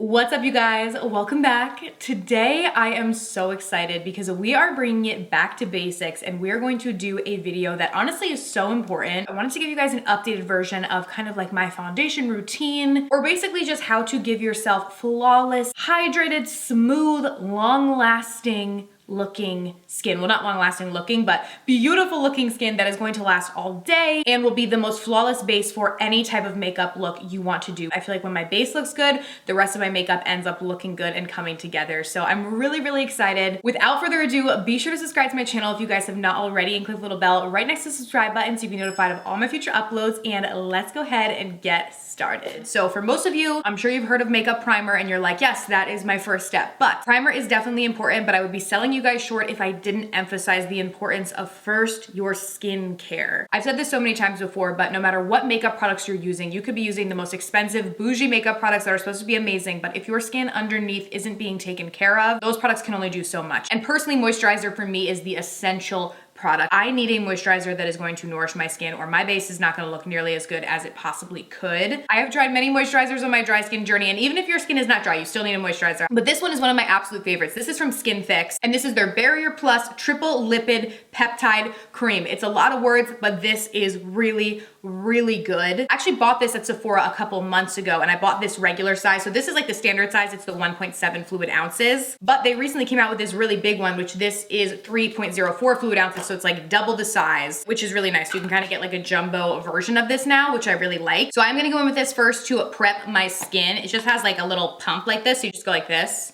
What's up, you guys? Welcome back. Today I am so excited because we are bringing it back to basics and we're going to do a video that honestly is so important. I wanted to give you guys an updated version of kind of like my foundation routine, or basically just how to give yourself flawless, hydrated, smooth, long-lasting looking skin. Well, not long lasting looking, but beautiful looking skin that is going to last all day and will be the most flawless base for any type of makeup look you want to do. I feel like when my base looks good, the rest of my makeup ends up looking good and coming together. So I'm really excited. Without further ado, be sure to subscribe to my channel if you guys have not already, and click the little bell right next to the subscribe button so you can be notified of all my future uploads. And let's go ahead and get started. So for most of you, I'm sure you've heard of makeup primer and you're like, yes, that is my first step. But primer is definitely important, but I would be selling you guys short if I didn't emphasize the importance of first your skin care. I've said this so many times before, but no matter what makeup products you're using, you could be using the most expensive bougie makeup products that are supposed to be amazing, but if your skin underneath isn't being taken care of, those products can only do so much. And personally, moisturizer for me is the essential product. I need a moisturizer that is going to nourish my skin, or my base is not going to look nearly as good as it possibly could. I have tried many moisturizers on my dry skin journey, and even if your skin is not dry, you still need a moisturizer. But this one is one of my absolute favorites. This is from Skin Fix, and this is their Barrier Plus Triple Lipid Peptide Cream. It's a lot of words, but this is really good. I actually bought this at Sephora a couple months ago, and I bought this regular size. So this is like the standard size. It's the 1.7 fluid ounces, but they recently came out with this really big one, which this is 3.04 fluid ounces. So it's like double the size, which is really nice. You can kind of get like a jumbo version of this now, which I really like. So I'm gonna go in with this first to prep my skin. It just has like a little pump like this. So you just go like this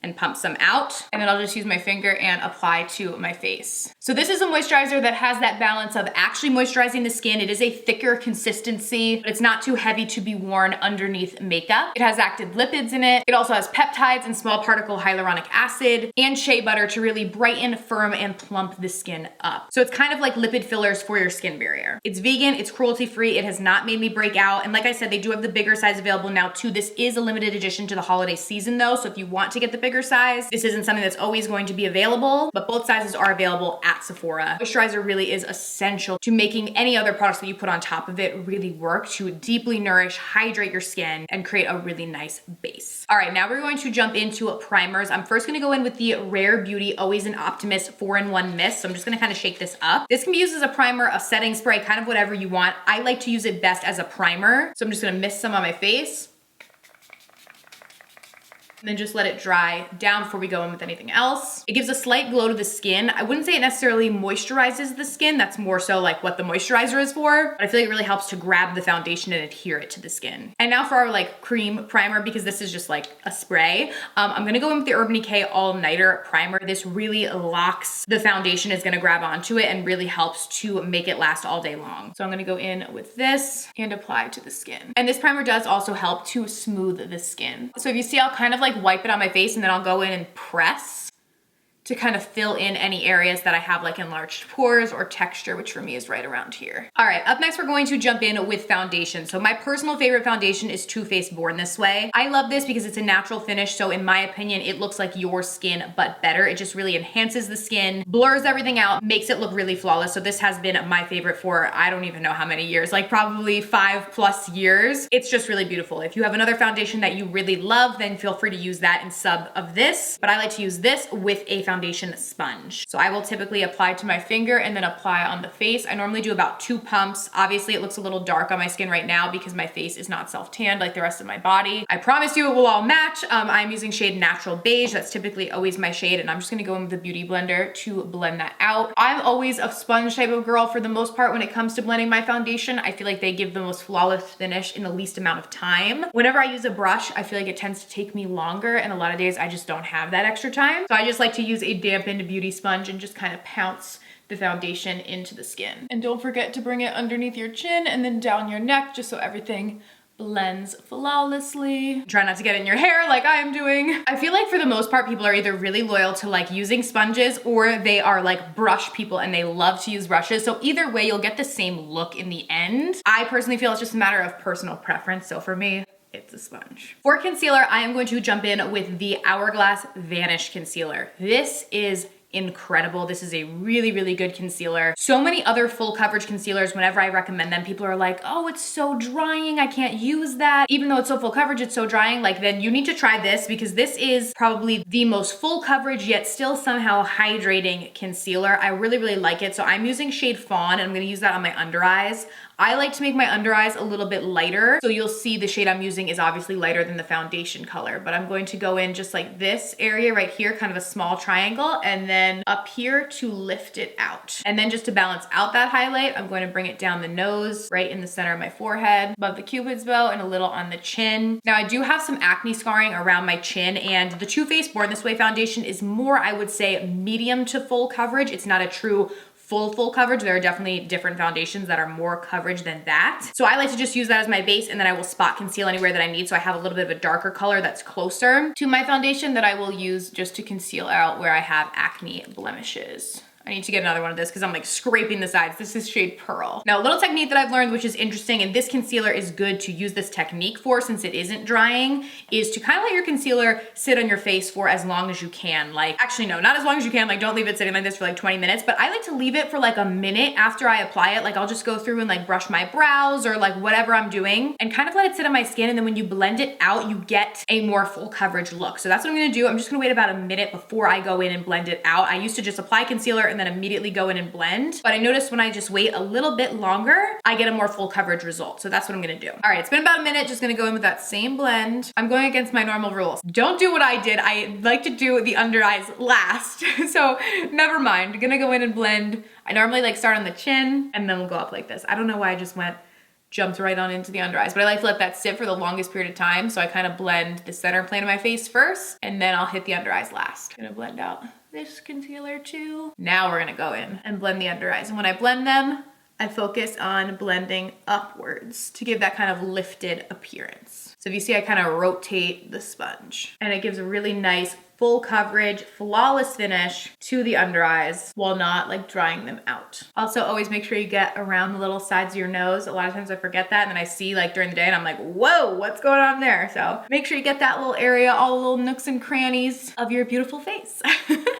and pump some out. And then I'll just use my finger and apply to my face. So this is a moisturizer that has that balance of actually moisturizing the skin. It is a thicker consistency, but it's not too heavy to be worn underneath makeup. It has active lipids in it. It also has peptides and small particle hyaluronic acid and shea butter to really brighten, firm, and plump the skin up. So it's kind of like lipid fillers for your skin barrier. It's vegan, it's cruelty-free, it has not made me break out. And like I said, they do have the bigger size available now too. This is a limited edition to the holiday season though. So if you want to get the bigger size, this isn't something that's always going to be available, but both sizes are available at Sephora. Moisturizer really is essential to making any other products that you put on top of it really work to deeply nourish, hydrate your skin, and create a really nice base. All right, now we're going to jump into primers. I'm first gonna go in with the Rare Beauty Always an Optimist 4-in-1 Mist. So I'm just gonna kind of shake this up. This can be used as a primer, a setting spray, kind of whatever you want. I like to use it best as a primer. So I'm just gonna mist some on my face. And then just let it dry down before we go in with anything else. It gives a slight glow to the skin. I wouldn't say it necessarily moisturizes the skin. That's more so like what the moisturizer is for. But I feel like it really helps to grab the foundation and adhere it to the skin. And now for our like cream primer, because this is just like a spray, I'm gonna go in with the Urban Decay All Nighter Primer. This really locks the foundation, is gonna grab onto it and really helps to make it last all day long. So I'm gonna go in with this and apply to the skin. And this primer does also help to smooth the skin. So if you see, I'll kind of like wipe it on my face and then I'll go in and press to kind of fill in any areas that I have like enlarged pores or texture, which for me is right around here. All right, up next, we're going to jump in with foundation. So my personal favorite foundation is Too Faced Born This Way. I love this because it's a natural finish. So in my opinion, it looks like your skin, but better. It just really enhances the skin, blurs everything out, makes it look really flawless. So this has been my favorite for, I don't even know how many years, like probably 5+ years. It's just really beautiful. If you have another foundation that you really love, then feel free to use that in sub of this. But I like to use this with a foundation sponge. So I will typically apply to my finger and then apply on the face. I normally do about 2 pumps. Obviously it looks a little dark on my skin right now because my face is not self-tanned like the rest of my body. I promise you it will all match. I'm using shade Natural Beige. That's typically always my shade, and I'm just gonna go in with the Beauty Blender to blend that out. I'm always a sponge type of girl for the most part when it comes to blending my foundation. I feel like they give the most flawless finish in the least amount of time. Whenever I use a brush, I feel like it tends to take me longer, and a lot of days I just don't have that extra time. So I just like to use a dampened beauty sponge and just kind of pounce the foundation into the skin. And don't forget to bring it underneath your chin and then down your neck, just so everything blends flawlessly. Try not to get in your hair like I am doing. I feel like for the most part, people are either really loyal to like using sponges, or they are like brush people and they love to use brushes. So either way, you'll get the same look in the end. I personally feel it's just a matter of personal preference. So for me, it's a sponge. For concealer, I am going to jump in with the Hourglass Vanish Concealer. This is incredible. This is a really, really good concealer. So many other full coverage concealers, whenever I recommend them, people are like, oh, it's so drying, I can't use that. Even though it's so full coverage, it's so drying. Like, then you need to try this, because this is probably the most full coverage yet still somehow hydrating concealer. I really, really like it. So I'm using shade Fawn, and I'm gonna use that on my under eyes. I like to make my under eyes a little bit lighter. So you'll see the shade I'm using is obviously lighter than the foundation color, but I'm going to go in just like this area right here, kind of a small triangle, and then up here to lift it out. And then just to balance out that highlight, I'm going to bring it down the nose, right in the center of my forehead, above the cupid's bow, and a little on the chin. Now I do have some acne scarring around my chin, and the Too Faced Born This Way foundation is more, I would say, medium to full coverage. It's not a true full coverage. There are definitely different foundations that are more coverage than that. So I like to just use that as my base, and then I will spot conceal anywhere that I need. So I have a little bit of a darker color that's closer to my foundation that I will use just to conceal out where I have acne blemishes. I need to get another one of this because I'm like scraping the sides. This is shade Pearl. Now, a little technique that I've learned, which is interesting, and this concealer is good to use this technique for since it isn't drying, is to kind of let your concealer sit on your face for as long as you can. Like, actually no, not as long as you can. Like, don't leave it sitting like this for like 20 minutes, but I like to leave it for like a minute after I apply it. Like, I'll just go through and like brush my brows or like whatever I'm doing and kind of let it sit on my skin. And then when you blend it out, you get a more full coverage look. So that's what I'm gonna do. I'm just gonna wait about a minute before I go in and blend it out. I used to just apply concealer and then immediately go in and blend. But I noticed when I just wait a little bit longer, I get a more full coverage result. So that's what I'm gonna do. All right, it's been about a minute, just gonna go in with that same blend. I'm going against my normal rules. Don't do what I did. I like to do the under eyes last. So never mind, I'm gonna go in and blend. I normally like start on the chin and then we'll go up like this. I don't know why I just jumped right on into the under eyes, but I like to let that sit for the longest period of time. So I kind of blend the center plane of my face first, and then I'll hit the under eyes last. Gonna blend out this concealer too. Now we're gonna go in and blend the under eyes. And when I blend them, I focus on blending upwards to give that kind of lifted appearance. So if you see, I kind of rotate the sponge, and it gives a really nice full coverage, flawless finish to the under eyes while not like drying them out. Also, always make sure you get around the little sides of your nose. A lot of times I forget that, and then I see like during the day and I'm like, whoa, what's going on there? So make sure you get that little area, all the little nooks and crannies of your beautiful face.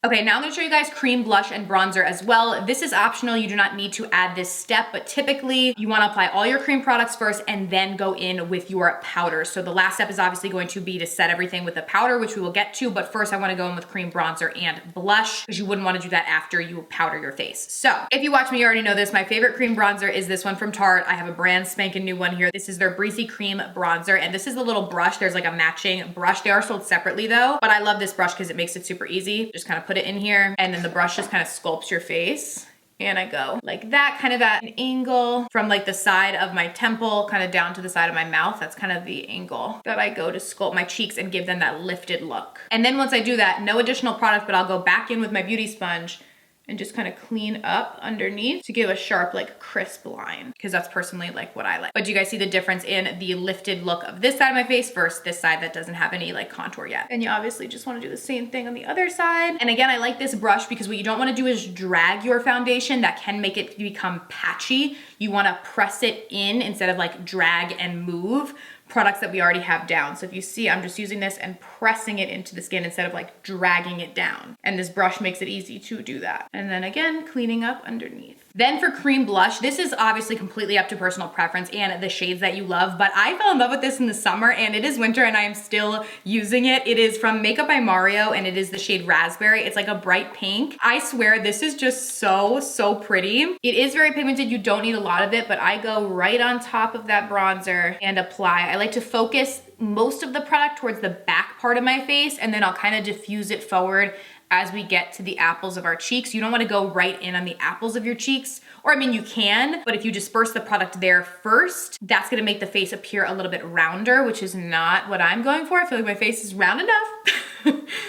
Okay, now I'm gonna show you guys cream, blush, and bronzer as well. This is optional. You do not need to add this step, but typically you wanna apply all your cream products first and then go in with your powder. So the last step is obviously going to be to set everything with the powder, which we will get to, but first I wanna go in with cream, bronzer, and blush, because you wouldn't wanna do that after you powder your face. So if you watch me, you already know this. My favorite cream bronzer is this one from Tarte. I have a brand spanking new one here. This is their Breezy Cream Bronzer, and this is the little brush. There's like a matching brush. They are sold separately though, but I love this brush because it makes it super easy. Just kind of put it in here, and then the brush just kind of sculpts your face. And I go like that, kind of at an angle from like the side of my temple, kind of down to the side of my mouth. That's kind of the angle that I go to sculpt my cheeks and give them that lifted look. And then once I do that, no additional product, but I'll go back in with my beauty sponge and just kind of clean up underneath to give a sharp, like crisp line, because that's personally like what I like. But do you guys see the difference in the lifted look of this side of my face versus this side that doesn't have any like contour yet? And you obviously just want to do the same thing on the other side. And again, I like this brush because what you don't want to do is drag your foundation. That can make it become patchy. You want to press it in instead of like drag and move products that we already have down. So if you see, I'm just using this and pressing it into the skin instead of like dragging it down. And this brush makes it easy to do that. And then again, cleaning up underneath. Then for cream blush, this is obviously completely up to personal preference and the shades that you love, but I fell in love with this in the summer, and it is winter and I am still using it. It is from Makeup by Mario, and it is the shade Raspberry. It's like a bright pink. I swear this is just so pretty. It is very pigmented. You don't need a lot of it, but I go right on top of that bronzer and apply. I like to focus most of the product towards the back part of my face, and then I'll kind of diffuse it forward as we get to the apples of our cheeks. You don't want to go right in on the apples of your cheeks, or I mean you can, but if you disperse the product there first, that's going to make the face appear a little bit rounder, which is not what I'm going for. I feel like my face is round enough.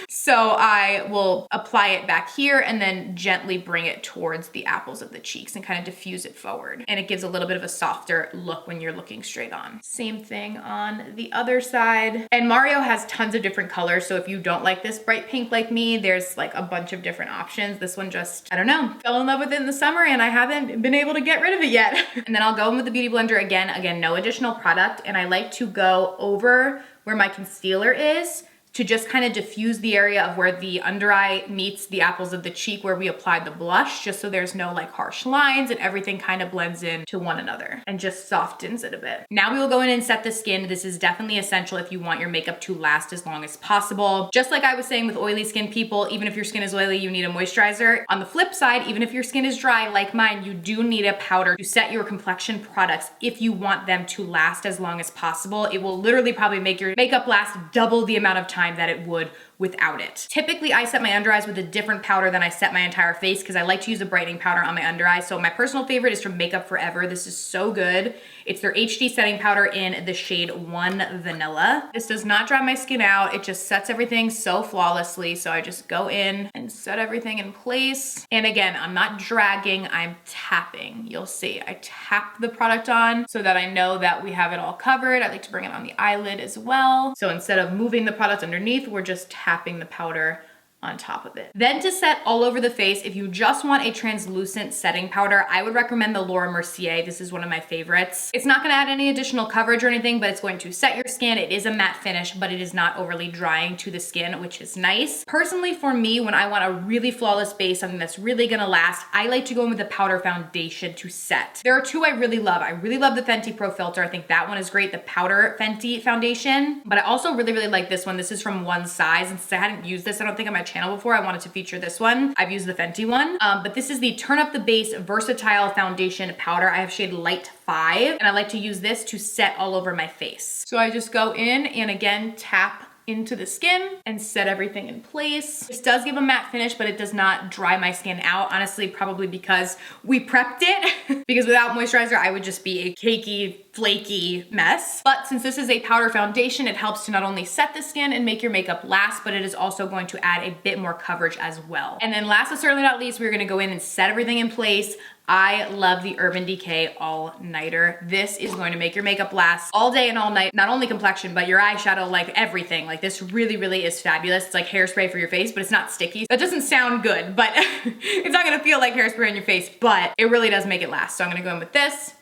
So I will apply it back here and then gently bring it towards the apples of the cheeks and kind of diffuse it forward. And it gives a little bit of a softer look when you're looking straight on. Same thing on the other side. And Mario has tons of different colors. So if you don't like this bright pink like me, there's like a bunch of different options. This one just, I don't know, fell in love with it in the summer and I haven't been able to get rid of it yet. And then I'll go in with the Beauty Blender again, no additional product. And I like to go over where my concealer is to just kind of diffuse the area of where the under eye meets the apples of the cheek where we applied the blush, just so there's no like harsh lines and everything kind of blends in to one another and just softens it a bit. Now we will go in and set the skin. This is definitely essential if you want your makeup to last as long as possible. Just like I was saying with oily skin people, even if your skin is oily, you need a moisturizer. On the flip side, even if your skin is dry like mine, you do need a powder to set your complexion products if you want them to last as long as possible. It will literally probably make your makeup last double the amount of time that it would without it. Typically, I set my under eyes with a different powder than I set my entire face because I like to use a brightening powder on my under eyes. So my personal favorite is from Makeup Forever. This is so good. It's their HD setting powder in the shade 1 Vanilla. This does not dry my skin out. It just sets everything so flawlessly. So I just go in and set everything in place. And again, I'm not dragging, I'm tapping. You'll see, I tap the product on so that I know that we have it all covered. I like to bring it on the eyelid as well. So instead of moving the product underneath, we're just tapping the powder on top of it. Then to set all over the face, if you just want a translucent setting powder, I would recommend the Laura Mercier. This is one of my favorites. It's not gonna add any additional coverage or anything, but it's going to set your skin. It is a matte finish, but it is not overly drying to the skin, which is nice. Personally, for me, when I want a really flawless base, something that's really gonna last, I like to go in with a powder foundation to set. There are two I really love. I really love the Fenty Pro Filter. I think that one is great, the powder Fenty foundation, but I also really like this one. This is from One Size, and since I hadn't used this, I don't think on my channel before, I wanted to feature this one. I've used the Fenty one, but this is the Turn Up the Base Versatile Foundation Powder. I have shade Light 5, and I like to use this to set all over my face. So I just go in and again, tap into the skin and set everything in place. This does give a matte finish, but it does not dry my skin out. Honestly, probably because we prepped it. Because without moisturizer, I would just be a cakey, flaky mess. But since this is a powder foundation, it helps to not only set the skin and make your makeup last, but it is also going to add a bit more coverage as well. And then last but certainly not least, we're gonna go in and set everything in place. I love the Urban Decay All Nighter. This is going to make your makeup last all day and all night. Not only complexion, but your eyeshadow, like everything. Like this really is fabulous. It's like hairspray for your face, but it's not sticky. That doesn't sound good, but it's not gonna feel like hairspray on your face, but it really does make it last. So I'm gonna go in with this.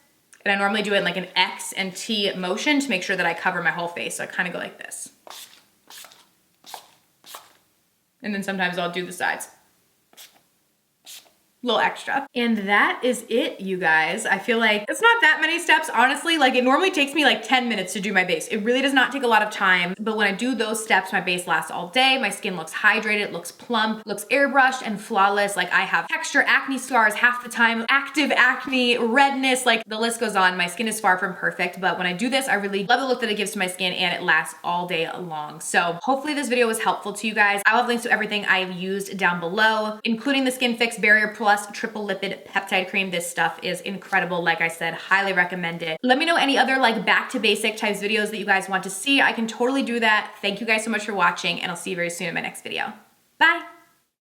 And I normally do it in like an X and T motion to make sure that I cover my whole face. So I kind of go like this. And then sometimes I'll do the sides. Little extra. And that is it, you guys. I feel like it's not that many steps, honestly. Like it normally takes me like 10 minutes to do my base. It really does not take a lot of time, but when I do those steps, my base lasts all day. My skin looks hydrated, looks plump, looks airbrushed and flawless. Like I have texture acne scars half the time, active acne, redness, like the list goes on. My skin is far from perfect, but when I do this, I really love the look that it gives to my skin and it lasts all day long. So hopefully this video was helpful to you guys. I'll have links to everything I've used down below, including the Skin Fix Barrier Plus Triple Lipid Peptide Cream. This stuff is incredible. Like I said, highly recommend it. Let me know any other like back to basic types videos that you guys want to see. I can totally do that. Thank you guys so much for watching, and I'll see you very soon in my next video. Bye.